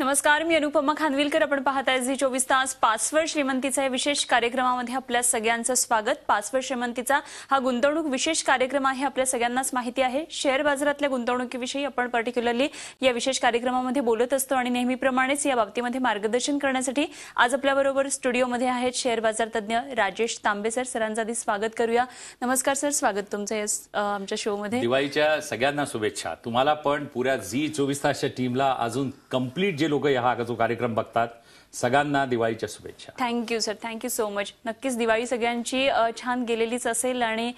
नमस्कार, मी अनुपमा खानविलकर. आपण पाहताय झी 24 तास. पासवर्ड श्रीमंतीचा या विशेष कार्यक्रमामध्ये आपल्या सगळ्यांचं स्वागत. पासवर्ड श्रीमंतीचा हा गुंतवणूक विशेष कार्यक्रम आहे. आपल्या सगळ्यांनाच माहिती आहे शेअर बाजारातल्या गुंतवणुकीविषयी आपण पर्टिक्युलरली या विशेष कार्यक्रमामध्ये बोलत असतो आणि नेहमीप्रमाणेच या बाबतीमध्ये मार्गदर्शन करण्यासाठी आज आपल्याबरोबर स्टुडिओमध्ये आहेत शेअर बाजार तज्ञ राजेश तांबे सर. सरांचं आधी स्वागत करूया. नमस्कार सर, स्वागत तुमचं आमच्या शोमध्ये. दिवाळीच्या सगळ्यांना शुभेच्छा. तुम्हाला पण पुऱ्या झी 24 तासच्या टीमला अजून कंप्लीट जे लोक हा जो कार्यक्रम बघतात सगळ्यांना दिवाळीच्या शुभेच्छा. Thank you sir, thank you so much. नक्कीच दिवाळी सगळ्यांची छान गेलेलीच असेल आणि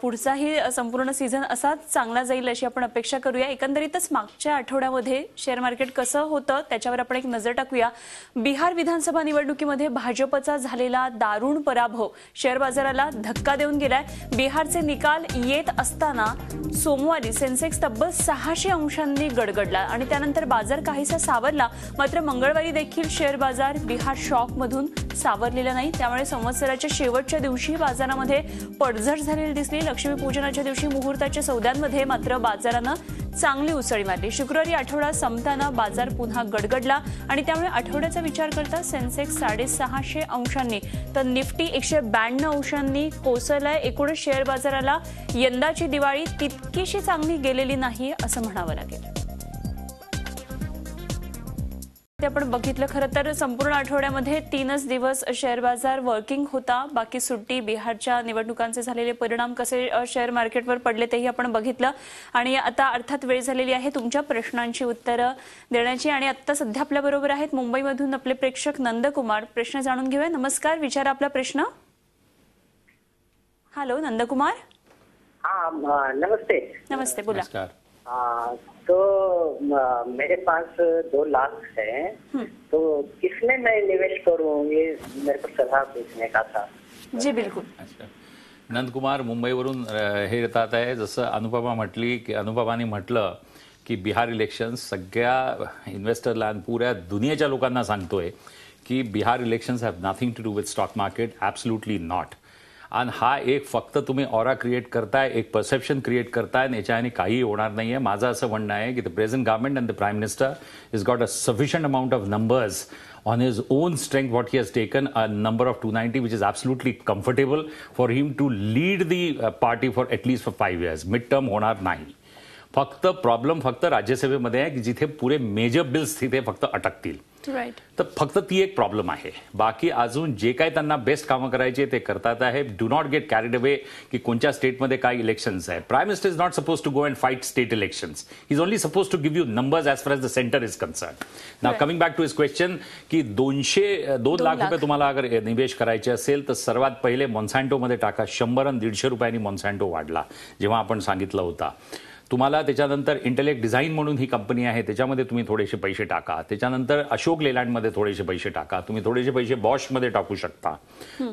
पुढचाही संपूर्ण सीझन असाच चांगला जाईल अशी आपण अपेक्षा करूया. एकंदरीतच मागच्या आठवड्यामध्ये शेअर मार्केट कसं होतं त्याच्यावर आपण एक नजर टाकूया. बिहार विधानसभा निवडणुकीमध्ये भाजपचा झालेला दारुण पराभव शेअर बाजाराला धक्का देऊन गेलाय. बिहारचे निकाल येत असताना सोमवारी सेन्सेक्स तब्बल 600 अंशांनी गडगडला आणि त्यानंतर बाजार काहीसा सावरला. मात्र मंगळवारी देखील शेअर बाजार बिहार शॉक मधून सावरलेला नाही. त्यामुळे संवत्सराच्या शेवटच्या दिवशी बाजारामध्ये पडझड झालेली दिसली. लक्ष्मीपूजनाच्या दिवशी मुहूर्ताच्या सौद्यांमध्ये मात्र बाजारानं चांगली उसळी मारली. शुक्रवारी आठवडा संपताना बाजार पुन्हा गडगडला आणि त्यामुळे आठवड्याचा विचार करता सेन्सेक्स 650 अंशांनी तर निफ्टी 192 अंशांनी कोसळलाय. एकूणच शेअर बाजाराला यंदाची दिवाळी तितकीशी चांगली गेलेली नाही असं म्हणावं लागेल. ते आपण बघितलं खरं तर संपूर्ण आठवड्यामध्ये 3च दिवस शेअर बाजार वर्किंग होता. बाकी सुट्टी, बिहारच्या निवडणुकांचे झालेले परिणाम कसे शेअर मार्केटवर पडले तेही आपण बघितलं. आणि आता अर्थात वेळ झालेली आहे तुमच्या प्रश्नांची उत्तरं देण्याची. आणि आता सध्या आपल्या बरोबर आहेत मुंबईमधून आपले प्रेक्षक नंदकुमार. प्रश्न जाणून घेऊया. नमस्कार, विचारा आपला प्रश्न. हॅलो नंदकुमार. नमस्ते. नमस्ते, बोला. तो मेरे पास 2 लाख है, तो किसमें मैं निवेश करूं, ये मेरे को सलाह पूछने का था. जी बिल्कुल. नंदकुमार मुंबईवरून हे येतात आहे. जसं अनुपमाने म्हटलं की बिहार इलेक्शन सगळ्या इन्व्हेस्टरला आणि पुऱ्या दुनियेच्या लोकांना सांगतोय की Bihar elections have nothing to do with stock market. Absolutely not. आणि हा एक फक्त तुम्ही ऑरा क्रिएट करताय, एक परसेप्शन क्रिएट करताय आणि याच्याने काही होणार नाहीये. माझं असं म्हणणं आहे की the present government and the prime minister is got a sufficient amount of numbers on his own strength. What he has taken a number of 290, which is absolutely comfortable for him to lead the party for at least for 5 years. Midterm होणार नाही. फक्त problem फक्त राज्यसभेमध्ये आहे की जिथे पुरे major bills तिथे फक्त अटकतील. राईट. तर फक्त ती एक प्रॉब्लेम आहे. बाकी अजून जे काय त्यांना बेस्ट कामं करायचे ते करतात आहे. Do not get carried away की कोणत्या स्टेटमध्ये काय इलेक्शन्स आहे. Prime minister is not suppose to go and fight state elections. He is only suppose to give you numbers as far as the centre is concern. Now coming back to his question की 2 लाख रुपये तुम्हाला अगर निवेश करायचे असेल तर सर्वात पहिले मॉन्सॅन्टोमध्ये टाका. 100 आणि 150 रुपयांनी मॉन्सॅन्टो वाढला जेव्हा आपण सांगितलं होता. तुम्हाला त्याच्यानंतर इंटेलेक्ट डिझाईन म्हणून ही कंपनी आहे त्याच्यामध्ये तुम्ही थोडेसे पैसे टाका. त्याच्यानंतर अशोक लेलँडमध्ये थोडेसे पैसे टाका. तुम्ही थोडेसे पैसे बॉशमध्ये टाकू शकता.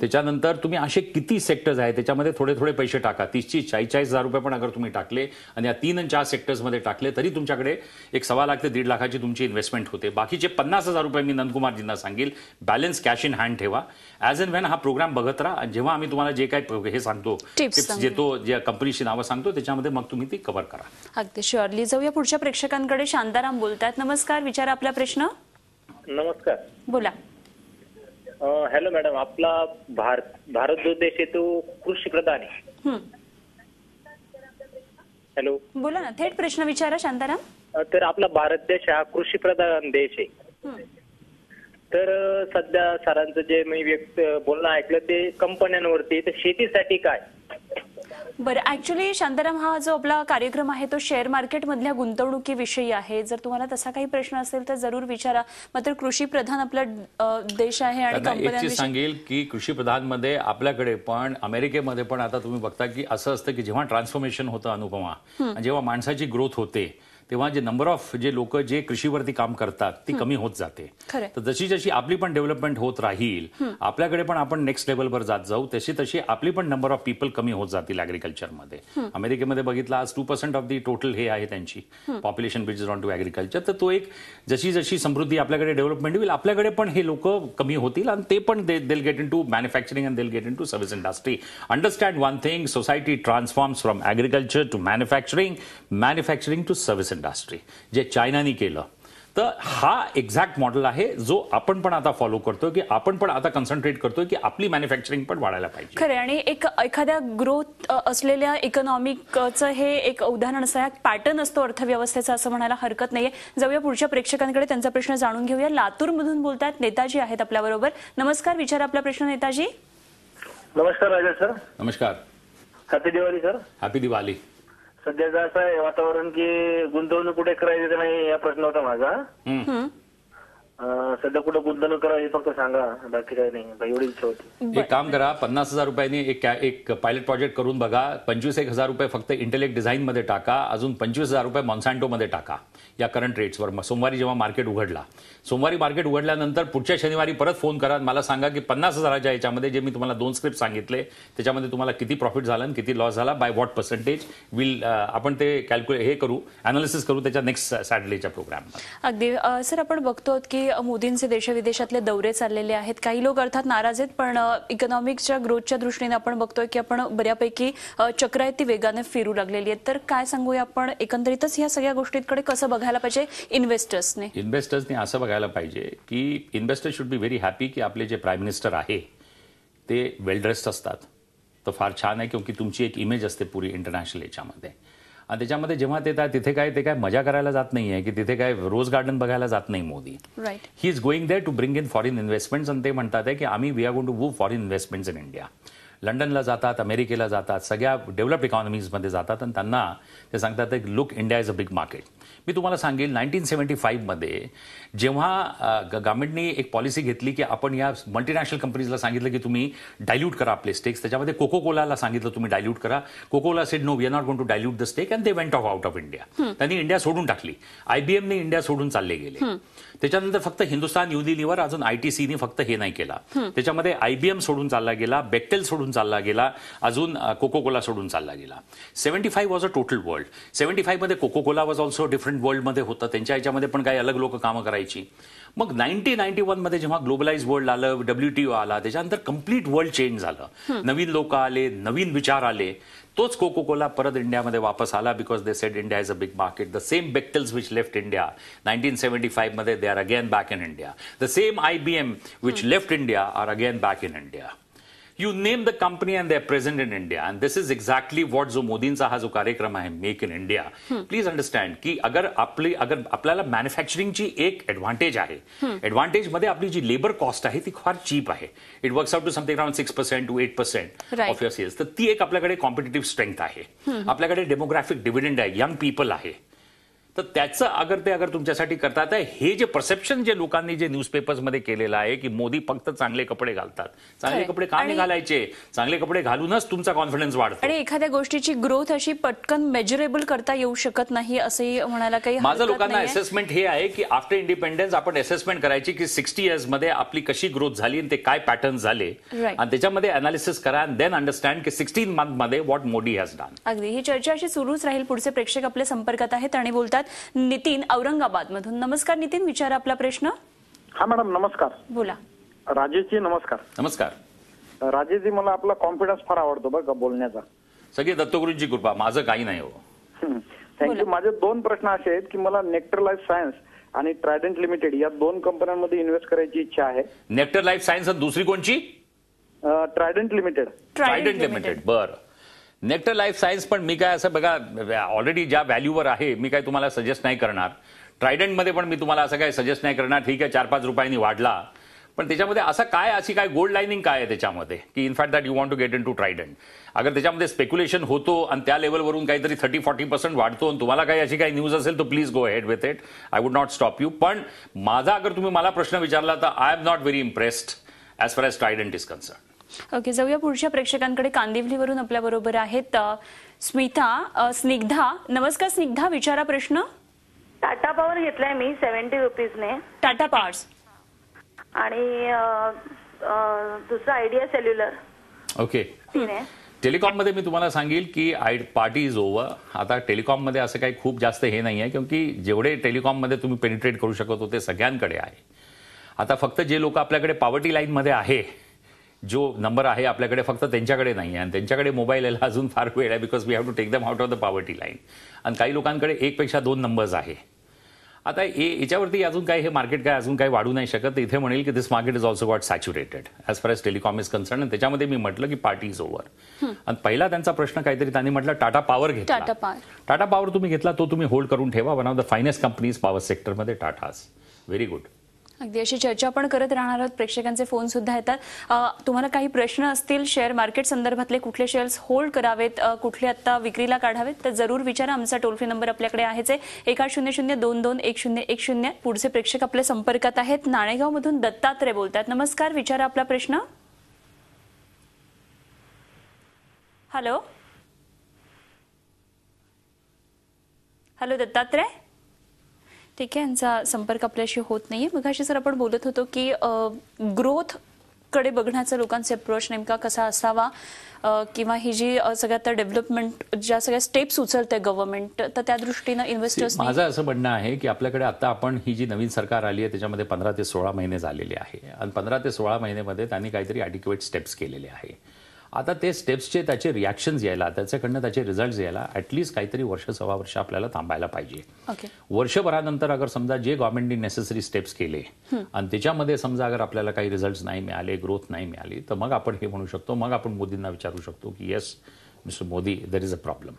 त्याच्यानंतर तुम्ही असे किती सेक्टर्स आहेत त्याच्यामध्ये थोडे थोडे पैसे टाका. 30-40,000 रुपये पण अगर तुम्ही टाकले आणि या 3 आणि 4 सेक्टर्समध्ये टाकले तरी तुमच्याकडे एक 1.25 लाख ते 1.5 लाखाची तुमची इन्व्हेस्टमेंट होते. बाकीचे 50,000 रुपये मी नंदकुमारजींना सांगेल बॅलन्स कॅश इन हँड ठेवा. ॲज अँड वेन हा प्रोग्राम बघत राहा. जेव्हा आम्ही तुम्हाला जे काय हे सांगतो टिप्स देतो, ज्या कंपनीची नावं सांगतो त्याच्यामध्ये मग तुम्ही ती कव्हर करा. अगदी शुअरली. जाऊया पुढच्या प्रेक्षकांकडे. शांताराम बोलतात. नमस्कार, विचारा आपला प्रश्न. नमस्कार, बोला. Hello madam. आपला भारत जो देश आहे तो कृषी प्रधान आहे. हॅलो, बोला ना, थेट प्रश्न विचारा शांताराम. तर आपला भारत देश हा कृषी प्रधान देश आहे. तर सध्या सरांचं जे मी बोलणं ऐकलं ते कंपन्यांवरती, तर शेतीसाठी काय? बरं, ऍक्च्युली शांताराम हा जो आपला कार्यक्रम आहे तो शेअर मार्केट मधल्या गुंतवणुकीविषयी आहे. जर तुम्हाला तसा काही प्रश्न असेल तर जरूर विचारा. मात्र कृषी प्रधान आपला देश आहे आणि कंपन्यांविषयी सांगेल की कृषी प्रधान मध्ये आपल्याकडे पण अमेरिकेमध्ये पण आता तुम्ही बघता की असं असतं की जेव्हा ट्रान्सफॉर्मेशन होतं अनुपमा, जेव्हा माणसाची ग्रोथ होते तेव्हा जे नंबर ऑफ जे लोक जे कृषीवरती काम करतात ती कमी होत जाते. तर जशी जशी आपली पण डेव्हलपमेंट होत राहील, आपल्याकडे पण आपण नेक्स्ट लेवलवर जात जाऊ, तशी तशी आपली पण नंबर ऑफ पीपल कमी होत जातील ऍग्रिकल्चरमध्ये. अमेरिकेमध्ये बघितलं आज 2% ऑफ दी टोटल हे आहे त्यांची population which is on to agriculture. तर तो एक जशी जशी समृद्धी आपल्याकडे डेव्हलपमेंट होईल आपल्याकडे पण हे लोक कमी होतील आणि ते पण they'll get in to manufacturing and they'll get in to service industry. Understand one thing, society transforms from agriculture to manufacturing, manufacturing to service industry. जे चायनाने केलं तर हा एक्झॅक्ट मॉडेल आहे जो आपण पण आता फॉलो करतोय, की आपण पण आता कन्सन्ट्रेट करतोय की आपली मॅन्युफॅक्चरिंग पण वाढायला पाहिजे. खरं आणि एखाद्या ग्रोथ असलेल्या इकॉनॉमिकचं हे एक उदाहरण असं एक पॅटर्न असतो अर्थव्यवस्थेचा असं म्हणायला हरकत नाहीये. जाऊया पुढच्या प्रेक्षकांकडे, त्यांचा प्रश्न जाणून घेऊया. लातूरमधून बोलतात नेताजी आहेत आपल्याबरोबर. नमस्कार, विचारा आपला प्रश्न नेताजी. नमस्कार राजा सर. नमस्कार. Happy Diwali sir. Happy Diwali. सध्याचं असं आहे वातावरण की गुंतवणूक कुठे करायची का नाही या प्रश्न होता माझा. सध्या कुठे गुंतवणूक करायची फक्त सांगा, बाकी काही नाही, एवढी इच्छा होती. एक काम करा, 50,000 रुपयांनी एक पायलट प्रोजेक्ट करून बघा. 25,000 रुपये फक्त इंटेलेक्ट डिझाईन मध्ये टाका, अजून 25,000 रुपये मॉन्सॅन्टो मध्ये टाका या करंट रेट्सवर. सोमवारी जेव्हा मार्केट उघडला, सोमवारी मार्केट उघडल्यानंतर पुढच्या शनिवारी परत फोन करा, मला सांगा की 50,000च्या याच्यामध्ये जे मी तुम्हाला 2 स्क्रिप्ट सांगितले त्याच्यामध्ये तुम्हाला किती प्रॉफिट झाला आणि किती लॉस झाला, बाय व्हॉट पर्सेंटेज विल आपण ते हे करू, अनालिसिस करू त्याच्या नेक्स्ट सॅटर्डेच्या प्रोग्राममध्ये. अगदी सर, आपण बघतो की मोदींचे देशविदेशातले दौरे चाललेले आहेत. काही लोक अर्थात नाराज आहेत, पण इकॉनॉमिक्सच्या ग्रोथच्या दृष्टीने आपण बघतोय की आपण बऱ्यापैकी चक्र आहेत ती वेगाने फिरू लागलेली आहेत. तर काय सांगूया आपण एकंदरीतच ह्या सगळ्या गोष्टींकडे कसं बघायला पाहिजे इन्व्हेस्टर्सने असं बघायला पाहिजे की investor should be very happy की आपले जे प्राईम मिनिस्टर आहे ते वेल ड्रेस्ड असतात. तर फार छान आहे, क्योंकि तुमची एक इमेज असते पुरी इंटरनॅशनल याच्यामध्ये. आणि त्याच्यामध्ये जेव्हा ते तिथे काय मजा करायला जात नाहीये, की तिथे काय रोज गार्डन बघायला जात नाही Modi. Right. He is going there to bring in foreign investments. आणि ते म्हणतात की आम्ही we are going to move foreign investments in India. लंडनला जातात, अमेरिकेला जातात, सगळ्या डेव्हलप्ड इकॉनॉमीजमध्ये जातात आणि त्यांना ते सांगतात की look, India is a big market. मी तुम्हाला सांगेल 1975 मध्ये जेव्हा गव्हर्नमेंटने एक पॉलिसी घेतली की आपण या मल्टीनॅशनल कंपनीजला सांगितलं की तुम्ही डायल्यूट करा आपले स्टेक्स, त्याच्यामध्ये कोको कोलाला सांगितलं तुम्ही डायल्यूट करा. Coca Cola said no, we are not going to dilute the stake, and they went of out of India. त्यांनी इंडिया सोडून टाकली. IBMने इंडिया सोडून चालले गेले. त्याच्यानंतर फक्त हिंदुस्तान युनिलिव्हर, अजून ITCने फक्त हे नाही केला. त्याच्यामध्ये IBM सोडून चालला गेला, बेक्टेल सोडून चालला गेला, अजून कोको कोला सोडून चालला गेला. 75 वॉज अ टोटल वर्ल्ड. 75 मध्ये Coca Cola was also different वर्ल्डमध्ये होतं, त्यांच्या याच्यामध्ये पण काही अलग लोक कामं करायची. मग 1991 मध्ये जेव्हा ग्लोबलाइज वर्ल्ड आलं, WTO आला, त्याच्यानंतर कम्प्लीट वर्ल्ड चेंज झालं. नवीन लोक आले, नवीन विचार आले. तोच कोको कोला परत इंडियामध्ये वापस आला, because they said India is a big market. The same Bechtels which left India 1975 मध्ये, they are again back in India. The same IBM which left India are again back in India. You name the company and they're present in India. And this is exactly what जो मोदींचा हा जो कार्यक्रम आहे, make in India. Please understand की अगर आपल्याला मॅन्युफॅक्चरिंगची एक ऍडव्हान्टेज आहे. ऍडव्हान्टेज मध्ये आपली जी लेबर कॉस्ट आहे ती फार चीप आहे. It works out to something around 6% to 8% of your sales. तर ती एक आपल्याकडे कॉम्पिटेटिव्ह स्ट्रेंथ आहे. आपल्याकडे डेमोग्राफिक डिव्हिडंड आहे, यंग पीपल आहे. तर त्याचं अगर तुमच्यासाठी करतात आहे, हे जे परसेप्शन जे लोकांनी जे न्यूजपेपर्समध्ये केलेलं आहे की मोदी फक्त चांगले कपडे घालतात, चांगले कपडे का नाही घालायचे, चांगले कपडे घालूनच तुमचा कॉन्फिडन्स वाढतो. आणि एखाद्या गोष्टीची ग्रोथ अशी पटकन मेजरेबल करता येऊ शकत नाही असंही म्हणायला काही माझं लोकांना असेसमेंट हे आहे की आफ्टर इंडिपेंडन्स आपण असेसमेंट करायची की 60 इयर्स मध्ये आपली कशी ग्रोथ झाली आणि ते काय पॅटर्न झाले, आणि त्याच्यामध्ये अनालिसिस करा अँड देन अंडरस्टँड की 16 मंथ मध्ये व्हॉट मोदी हॅज डन. अगदी ही चर्चा अशी सुरूच राहील. पुढचे प्रेक्षक आपल्या संपर्कात आहेत आणि बोलतात. नितीन औरंगाबाद मधून. नमस्कार नितीन, विचारा आपला प्रश्न. हा मॅडम नमस्कार. बोला. राजेशजी नमस्कार. नमस्कार. राजेशजी, मला आपला कॉन्फिडन्स फार आवडतो बरं का बोलण्याचा. सगळे दत्तगुरूंची कृपा, माझं काही नाही हो. थँक्यू. माझे 2 प्रश्न असे आहेत की मला नेक्टर लाईफ सायन्स आणि ट्रायडंट लिमिटेड या 2 कंपन्यांमध्ये इन्व्हेस्ट करायची इच्छा आहे. नेक्टर लाईफ सायन्स आणि दुसरी कोणची? Trident limited. Trident limited. बरं. नेक्टर लाईफ सायन्स पण मी काय असं बघा ऑलरेडी ज्या व्हॅल्यूवर आहे मी काय तुम्हाला सजेस्ट नाही करणार. ट्रायडंटमध्ये पण मी तुम्हाला असं काय सजेस्ट नाही करणार. ठीक आहे 4-5 रुपयांनी वाढला, पण त्याच्यामध्ये असं काय अशी काय गोल्ड लाईनिंग काय आहे त्याच्यामध्ये की in fact that you want to get in to Trident. अगर त्याच्यामध्ये स्पेक्युलेशन होतो आणि त्या लेवलवरून काहीतरी 30-40% वाढतो आणि तुम्हाला काही अशी काही न्यूज असेल तर please go head with it. I would not stop you. पण माझा अगर तुम्ही मला प्रश्न विचारला तर I am not very impressed as far age Trident is concern. Okay, जाऊया पुढच्या प्रेक्षकांकडे. कांदिवलीवरून आपल्या बरोबर आहेत स्निग्धा. नमस्कार स्निग्धा, विचारा प्रश्न. टाटा पॉवर घेतलाय मी 70 रुपीजने. टाटा पॉवर्स आणि दुसरा आयडिया सेल्युलर. ओके. टेलिकॉम मध्ये मी तुम्हाला सांगेल की पार्टी इज ओव्हर. आता टेलिकॉम मध्ये असं काही खूप जास्त हे नाही आहे, क्योंकि जेवढे टेलिकॉम मध्ये तुम्ही पेनिट्रेट करू शकत होते सगळ्यांकडे आहे. आता फक्त जे लोक आपल्याकडे पॉवर्टी लाईन मध्ये आहे, जो नंबर आहे आपल्याकडे फक्त त्यांच्याकडे नाही आहे, आणि त्यांच्याकडे मोबाईल यायला अजून फार वेळ आहे, because we have to take them out of the poverty line. आणि काही लोकांकडे 1 पेक्षा 2 नंबर्स आहे. आता याच्यावरती अजून काही हे मार्केट काय अजून काही वाढू नाही शकत. इथे म्हणेल की this market is also got saturated as far as telecom is concern. आणि त्याच्यामध्ये मी म्हटलं की पार्टी इज ओव्हर. आणि पहिला त्यांचा प्रश्न काहीतरी त्यांनी म्हटलं टाटा पॉवर घेतला. टाटा पॉवर तुम्ही घेतला तो तुम्ही होल्ड करून ठेवा. One of the finest companies power सेक्टरमध्ये टाटाज. Very good. अगदी अशी चर्चा आपण करत राहणार आहोत. प्रेक्षकांचे फोन सुद्धा येतात. तुम्हाला काही प्रश्न असतील शेअर मार्केट संदर्भातले, कुठले शेअर्स होल्ड करावेत, कुठले आता विक्रीला काढावेत, तर जरूर विचारा. आमचा टोल फ्री नंबर आपल्याकडे आहेच आहे 1-800-22-1010. पुढचे प्रेक्षक आपल्या संपर्कात आहेत. नाणेगावमधून दत्तात्रय बोलतात. नमस्कार, विचारा आपला प्रश्न. Hello hello Dattatray. ठीक आहे, यांचा संपर्क आपल्याशी होत नाहीये. मगाशी सर आपण बोलत होतो की ग्रोथ कडे बघण्याचा लोकांचा अप्रोच नेमका कसा असावा, किंवा ही जी सगळ्यात डेव्हलपमेंट ज्या सगळ्या स्टेप्स उचलते गव्हर्नमेंट, तर त्या दृष्टीनं इन्व्हेस्टर्स. माझं असं म्हणणं आहे की आपल्याकडे आता आपण ही जी नवीन सरकार आली आहे त्याच्यामध्ये 15 ते 16 महिने झालेले आहे. आणि 15 ते 16 महिन्यामध्ये त्यांनी काहीतरी ॲडिक्युएट स्टेप्स केलेले आहे. आता ते स्टेप्सचे त्याचे रिॲक्शन्स यायला, त्याच्याकडनं त्याचे रिझल्ट्स यायला ॲटलिस्ट काहीतरी वर्ष सव्वा वर्ष आपल्याला थांबायला पाहिजे. वर्षभरानंतर अगर समजा जे गव्हर्नमेंटनी नेसेसरी स्टेप्स केले आणि त्याच्यामध्ये समजा अगर आपल्याला काही रिझल्ट्स नाही मिळाले, ग्रोथ नाही मिळाली, तर मग आपण हे म्हणू शकतो, मग आपण मोदींना विचारू शकतो की yes mister Modi there is a problem.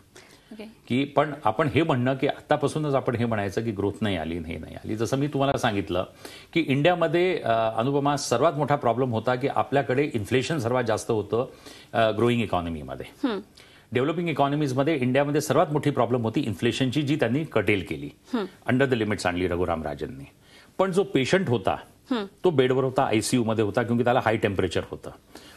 की पण आपण हे म्हणणं की आतापासूनच आपण हे म्हणायचं की ग्रोथ नाही आली, हे नाही आली. जसं मी तुम्हाला सांगितलं की इंडियामध्ये अनुपमा सर्वात मोठा प्रॉब्लेम होता की आपल्याकडे इन्फ्लेशन सर्वात जास्त होतं ग्रोईंग इकॉनॉमीमध्ये. डेव्हलपिंग इकॉनॉमीजमध्ये इंडियामध्ये सर्वात मोठी प्रॉब्लेम होती इन्फ्लेशनची, जी त्यांनी कटेल केली, अंडर द लिमिट्स आणली रघुराम राजननी. पण जो पेशंट होता तो बेडवर होता, आयसीयू मध्ये होता, क्योंकि त्याला हाय टेम्परेचर होतं.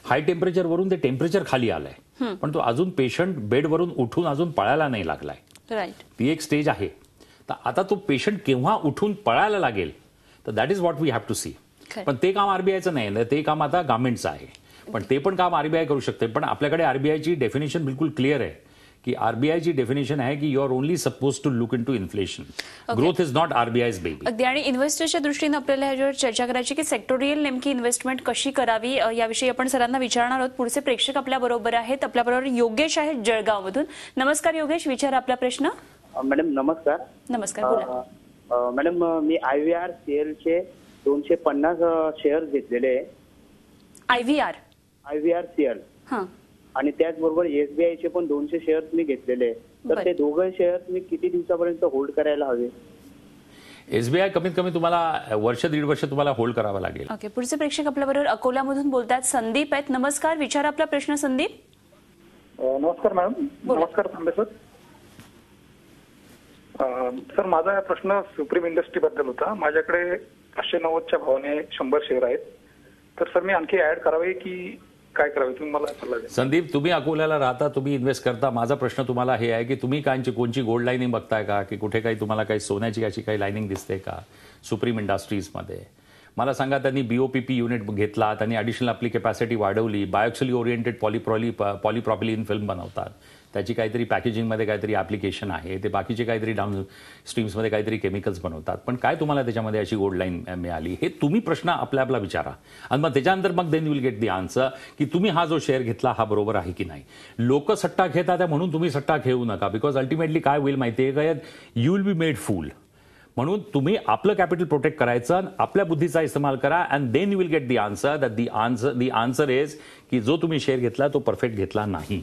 हाय टेम्परेचर वरून ते टेम्परेचर खाली आलंय, पण तो अजून पेशंट बेडवरून उठून अजून पळायला नाही लागलाय. ती एक स्टेज आहे. तर आता तो पेशंट केव्हा उठून पळायला लागेल, तर that is what we have to see. पण ते काम आरबीआयचं नाही, ते काम आता गव्हर्नमेंटचं आहे. पण ते पण काम आरबीआय करू शकते. पण आपल्याकडे आरबीआयची डेफिनेशन बिलकुल क्लिअर आहे की आरबीआयची डेफिनेशन आहे की you are only suppose to look into inflation. Growth is not RBI's baby. अगदी. आणि इन्व्हेस्टर्सच्या दृष्टीनं आपल्याला ह्याच्यावर चर्चा करायची की सेक्टोरियल नेमकी इन्व्हेस्टमेंट कशी करावी याविषयी आपण सरांना विचारणार आहोत. पुढचे प्रेक्षक आपल्या बरोबर आहेत. आपल्याबरोबर योगेश आहेत जळगावमधून. नमस्कार योगेश, विचारा आपला प्रश्न. मॅडम नमस्कार. नमस्कार, बोला. मॅडम मी IVR चे 250 शेअर घेतलेले. IVR CL आणि त्याचबरोबर SBI चे पण 200 शेअर्स मी घेतलेले. तर ते दोघं शेअर्स मी किती दिवसापर्यंत होल्ड करायला हवे? SBI कमीत कमी तुम्हाला वर्ष दीड वर्ष तुम्हाला होल्ड करावं लागेल. ओके. पुढचे प्रेक्षक आपल्याबरोबर अकोल्यामधून बोलतात. संदीप आहेत. नमस्कार, विचारा आपला प्रश्न संदीप. नमस्कार मॅडम. नमस्कार तांबे सर. सर माझा प्रश्न सुप्रीम इंडस्ट्री बद्दल होता. माझ्याकडे 590च्या भावाने 100 शेअर आहेत. तर सर मी आणखी ऍड करावे की काय करावे, तुम्ही मला सल्ला द्या. संदीप, तुम्ही अकोल्याला राहता, तुम्ही इन्व्हेस्ट करता. माझा प्रश्न तुम्हाला हे आहे की तुम्ही कोणची गोल्ड लाईनिंग बघताय का, की कुठे काही तुम्हाला काही सोन्याची अशी काही लाईनिंग दिसते का सुप्रीम इंडस्ट्रीजमध्ये? मला सांगा, त्यांनी BOPP युनिट घेतला, त्यांनी ॲडिशनल आपली कॅपॅसिटी वाढवली, बायोक्सिली ओरिएंटेड पॉलीप्रॉपिलिन फिल्म बनवतात, त्याची काहीतरी पॅकेजिंगमध्ये काहीतरी ॲप्लिकेशन आहे, ते बाकीचे काहीतरी डाऊन स्ट्रीम्समध्ये काहीतरी केमिकल्स बनवतात. पण काय तुम्हाला त्याच्यामध्ये अशी गोल्ड लाईन मिळाली, हे तुम्ही प्रश्न आपला विचारा. आणि मग त्याच्यानंतर मग then you will get the answer की तुम्ही हा जो शेअर घेतला हा बरोबर आहे की नाही. लोक सट्टा घेतात म्हणून तुम्ही सट्टा घेऊ नका, बिकॉज अल्टिमेटली काय होईल माहिती आहे का, यू विल बी मेड फूल. म्हणून तुम्ही आपलं कॅपिटल प्रोटेक्ट करायचं, आपल्या बुद्धीचा इस्तेमाल करा, and then you will get the answer that the answer is की जो तुम्ही शेअर घेतला तो परफेक्ट घेतला नाही.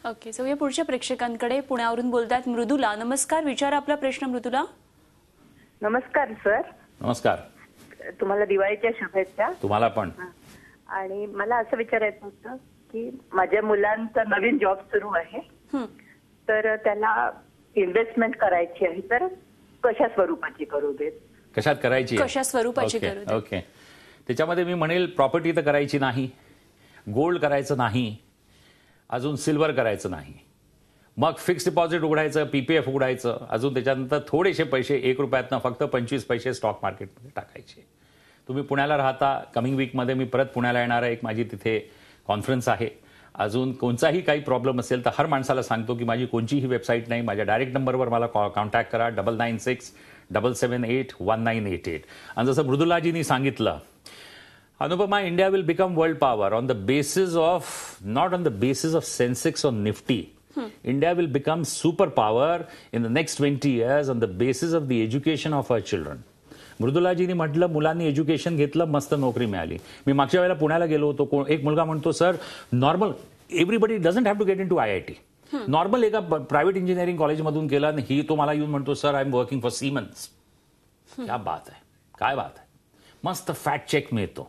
ओके. सो या पुढच्या प्रेक्षकांकडे पुण्यावरून बोलतात मृदुला. नमस्कार, विचारा आपला प्रश्न मृदुला. नमस्कार सर. नमस्कार. तुम्हाला दिवाळीच्या शुभेच्छा. तुम्हाला पण. आणि मला असं विचारायचं होतं की माझ्या मुलांचा नवीन जॉब सुरू आहे, तर त्याला इन्व्हेस्टमेंट करायची आहे, तर कशा स्वरूपाची करू देत? कशात करायची? कशा स्वरूपाची करू देत? ओके. त्याच्यामध्ये मी म्हणेल प्रॉपर्टी तर करायची नाही, गोल्ड करायचं नाही, अजून सिल्वर करायचं नाही, मग फिक्स डिपॉझिट उघडायचं, PPF उघडायचं, अजून त्याच्यानंतर थोडेसे पैसे 1 रुपयातनं फक्त 25 पैसे स्टॉक मार्केटमध्ये टाकायचे. तुम्ही पुण्याला राहता, कमिंग वीकमध्ये मी परत पुण्याला येणार आहे, एक माझी तिथे कॉन्फरन्स आहे. अजून कोणताही काही प्रॉब्लेम असेल तर हर माणसाला सांगतो की माझी कोणतीही वेबसाईट नाही, माझ्या डायरेक्ट नंबरवर मला कॉन्टॅक्ट करा, 9967781988. आणि जसं मृदुलाजींनी सांगितलं, Anupama, India will become world power on the basis of, not on the basis of Sensex or Nifty, India will become superpower in the next 20 years on the basis of the education of our children. मृदुलाजींनी म्हटलं मुलांनी education घेतलं, मस्त नोकरी मिळाली. मी मागच्या वेळेला पुण्याला गेलो होतो, एक मुलगा म्हणतो sir normal everybody doesn't have to get in to IIT. Normal एका प्रायव्हेट इंजिनिअरिंग कॉलेजमधून केला आणि ही तो मला येऊन म्हणतो sir I am working for Siemens. क्या बात आहे, काय बात आहे. मस्त फॅट चेक मिळतो.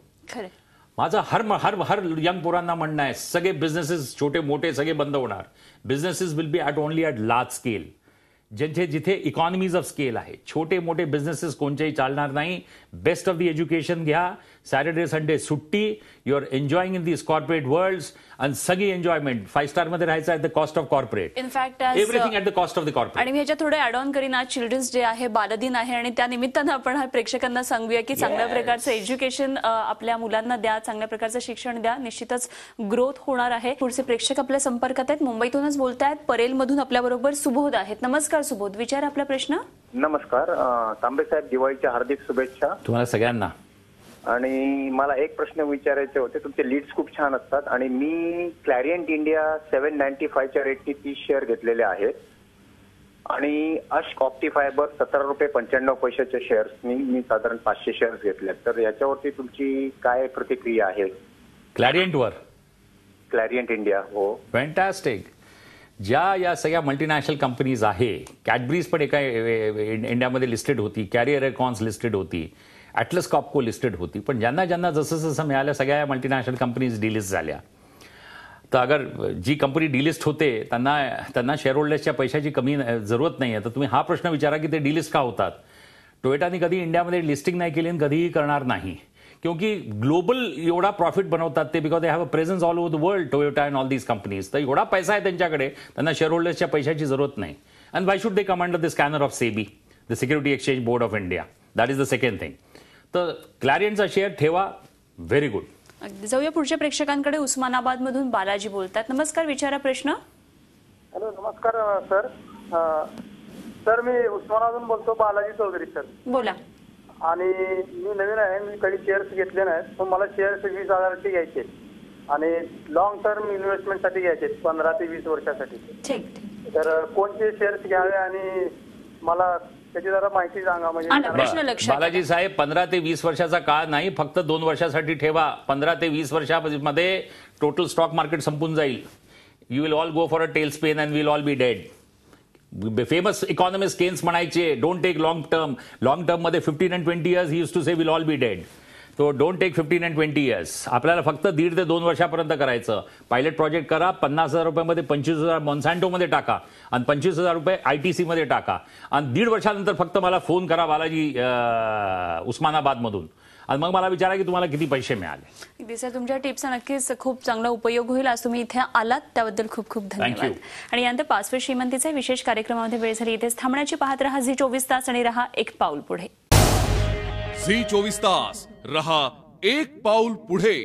माझं हर यंग पोरांना म्हणणं आहे सगळे बिझनेसेस छोटे मोठे सगळे बंद होणार. Businesses will be only at large scale. जिथे इकॉनॉमीज ऑफ स्केल आहे. छोटे मोठे बिझनेसेस कोणतेही चालणार नाही. बेस्ट ऑफ द एज्युकेशन घ्या. सॅटर्डे संडे सुट्टी. You are enjoying in this corporate world आणि सगळी एन्जॉयमेंट 5 स्टार मध्ये राहायचं at the cost of corporate. In fact everything at the cost of the corporate. आणि मी ह्याच्यात थोडे ॲड ऑन करीन. आज चिल्ड्रन्स डे आहे, बालदिन आहे आणि त्या निमित्तानं आपण प्रेक्षकांना सांगूया की चांगल्या प्रकारचं एज्युकेशन आपल्या मुलांना द्या, चांगल्या प्रकारचं शिक्षण द्या. निश्चितच ग्रोथ होणार आहे. पुढचे प्रेक्षक आपल्या संपर्कात आहेत. मुंबईतूनच बोलतायत. परेलमधून आपल्याबरोबर सुबोध आहेत. नमस्कार सुबोध, विचार आपला प्रश्न. नमस्कार तांबे साहेब, दिवाळीच्या हार्दिक शुभेच्छा तुम्हाला सगळ्यांना. आणि मला एक प्रश्न विचारायचे होते. तुमचे लीड्स खूप छान असतात आणि मी क्लॅरियंट इंडिया 795च्या रेटनी 30 शेअर घेतलेले आहेत आणि अश्क ऑप्टिफायबर ₹17.95चे शेअर्सनी मी साधारण 500 शेअर्स घेतले. तर याच्यावरती तुमची काय प्रतिक्रिया आहे? क्लॅरियंटवर? क्लॅरियंट इंडिया. हो, फॅन्टॅस्टिक. या सगळ्या मल्टीनॅशनल कंपनीज आहे. कॅडबरीज पण एका इंडियामध्ये लिस्टेड होती. कॅरियर एरकॉन्स लिस्टेड होती. ॲटलस कॉपको लिस्टेड होती. पण ज्यांना जसं जसं मिळालं सगळ्या मल्टीनॅशनल कंपनीज डिलिस्ट झाल्या. तर अगर जी कंपनी डिलिस्ट होते त्यांना शेअर होल्डर्सच्या पैशाची कमी जरूरत नाही आहे. तर तुम्ही हा प्रश्न विचारा की ते डिलिस्ट का होतात. टोयोटाने कधी इंडियामध्ये लिस्टिंग नाही केली आणि कधीही करणार नाही. क्योंकि ग्लोबल एवढा प्रॉफिट बनवतात ते, because they have a presence all over the world, Toyota and all these companies. तर एवढा पैसा आहे त्यांच्याकडे, त्यांना शेअर होल्डर्सच्या पैशाची जरूरत नाही. And why should they come under the scanner of SEBI, the security exchange board of India. That is the second thing. तर क्लॅरियंटचा शेअर ठेवा. Very good. अगदी. जाऊया पुढच्या प्रेक्षकांकडे. उस्मानाबाद मधून बालाजी बोलतात. नमस्कार, विचारा प्रश्न. हॅलो, नमस्कार सर. सर मी उस्मानाबादून बोलतो, बालाजी चौधरी सर. बोला. आणि मी नवीन आहे, मी कधी शेअर्स घेतले नाहीत, पण मला शेअर्स 20,000चे घ्यायचे आणि लॉंग टर्म इन्व्हेस्टमेंटसाठी घ्यायचे 15 ते 20 वर्षासाठी. ठीक. तर कोणते शेअर्स घ्यावे आणि मला त्याची जरा माहिती सांगा. म्हणजे बालाजी साहेब, 15 ते 20 वर्षाचा काळ नाही, फक्त 2 वर्षासाठी ठेवा. 15 ते 20 वर्षामध्ये टोटल स्टॉक मार्केट संपून जाईल. You will all go for a tailspin and will all be dead. Famous economist Keynes म्हणायचे don't take long term. Long term मध्ये 15 and 20 years he used to say will all be dead. तो don't take 15 and 20 years. आपल्याला फक्त 1.5 ते 2 वर्षापर्यंत करायचं. Pilot project करा. 50,000 रुपयामध्ये 25,000 मॉन्सॅन्टोमध्ये टाका आणि 25,000 रुपये ITC मध्ये टाका आणि 1.5 वर्षानंतर फक्त मला फोन करा बालाजी उस्मानाबादमधून आणि मग मला विचारा की तुम्हाला किती पैसे मिळाले. दिसत तुमच्या टिप्सचा नक्कीच खूप चांगला उपयोग होईल. आज तुम्ही इथे आलात त्याबद्दल खूप खूप धन्यवाद. आणि यानंतर पासवर्ड श्रीमंतीचा विशेष कार्यक्रमामध्ये वेळ झाली. इथेच थांबण्याची. पाहत रहा झी 24 तास आणि रहा एक पाऊल पुढे. झी 24 तास रहा एक पाऊल पुढे.